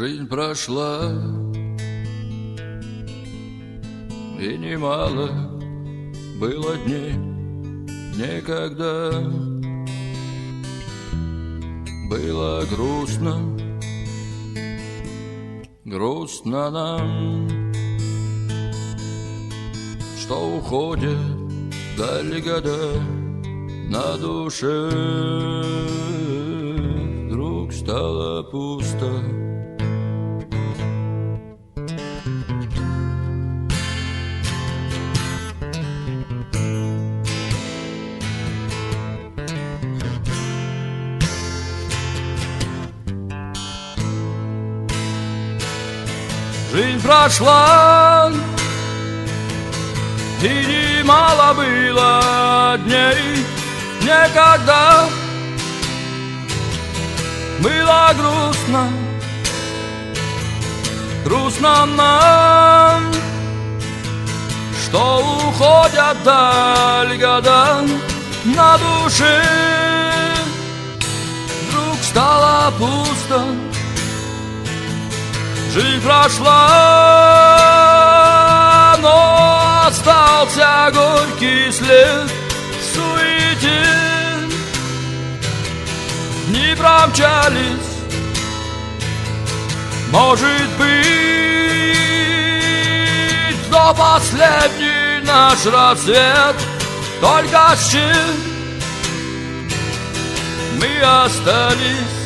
Жизнь прошла, и немало было дней, некогда было грустно, грустно нам, что уходят вдали года, на душе вдруг стало пусто. Жизнь прошла, и немало было дней, некогда было грустно, грустно нам, что уходят вдаль года, на душе вдруг стало пусто. Жизнь прошла, но остался горький след в суете. Дни промчались, может быть, до последний наш рассвет. Только с чем мы остались.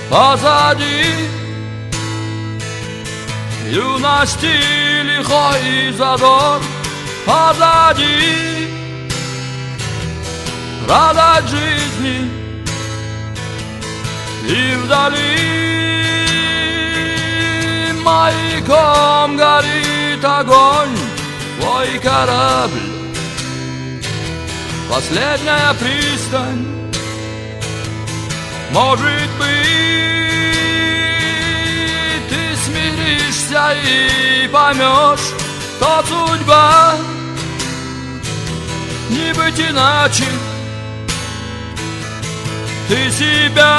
Позади юность и лихой задор, позади радость жизни, и вдали маяком горит огонь твой корабль, последняя пристань. Может быть, ты смиришься и поймешь, что судьба не быть иначе. Ты себя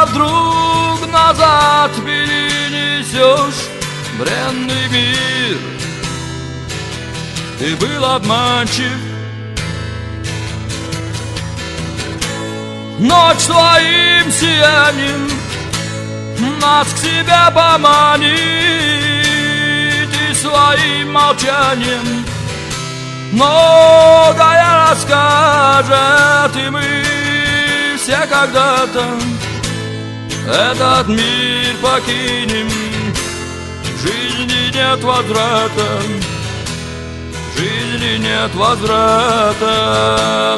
вдруг назад перенесешь в бренный мир. Ты был обманчив, ночь своим сиянием нас к себе поманит, и своим молчанием многое расскажет, и мы все когда-то этот мир покинем. В жизни нет возврата, в жизни нет возврата.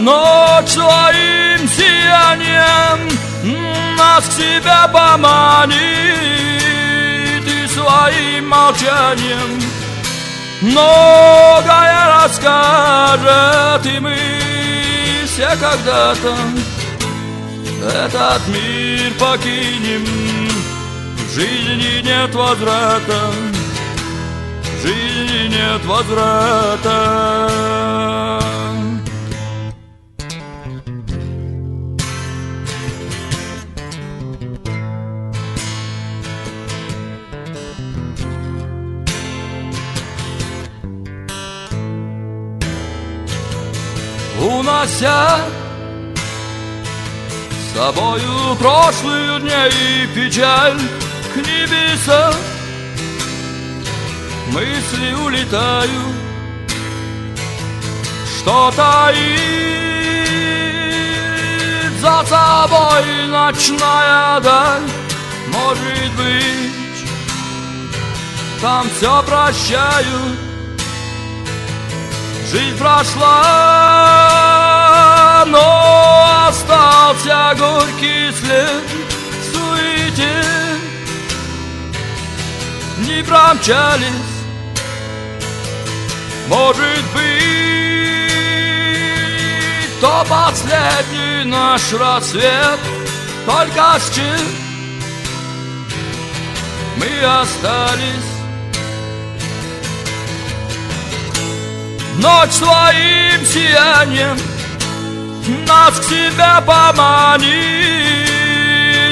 Ночь своим сиянием нас к себе поманит, и своим молчанием многое расскажет, и мы все когда-то этот мир покинем. В жизни нет возврата, в жизни нет возврата. Унося с собою прошлые дни и печаль к небесам, мысли улетают, что таит за собой ночная даль. Может быть, там все прощают. Жизнь прошла, но остался горький след в суете. Не промчались, может быть, то последний наш рассвет. Только с чем мы остались. Ночь своим сиянием нас к себе поманит,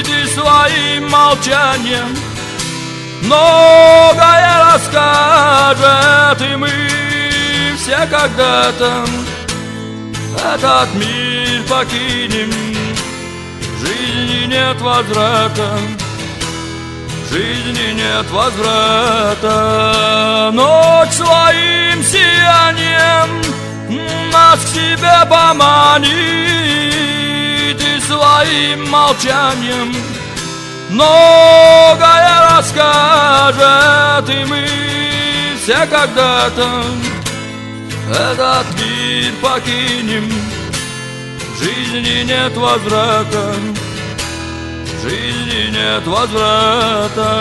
и своим молчанием многое расскажет, и мы все когда-то этот мир покинем. В жизни нет возврата, в жизни нет возврата. Ночь своим сиянием нас к себе поманит, и своим молчанием многое расскажет, и мы все когда-то этот мир покинем. В жизни нет возврата, в жизни нет возврата.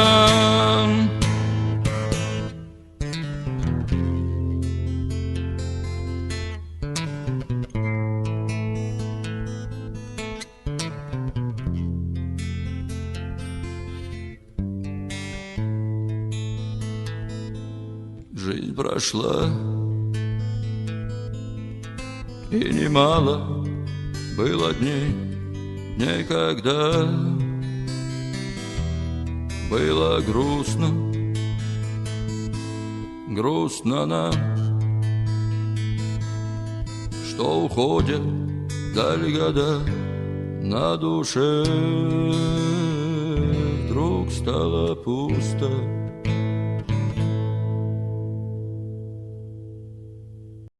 Жизнь прошла, и немало было дней, когда было грустно, грустно нам, что уходят вдаль года, на душе вдруг стало пусто.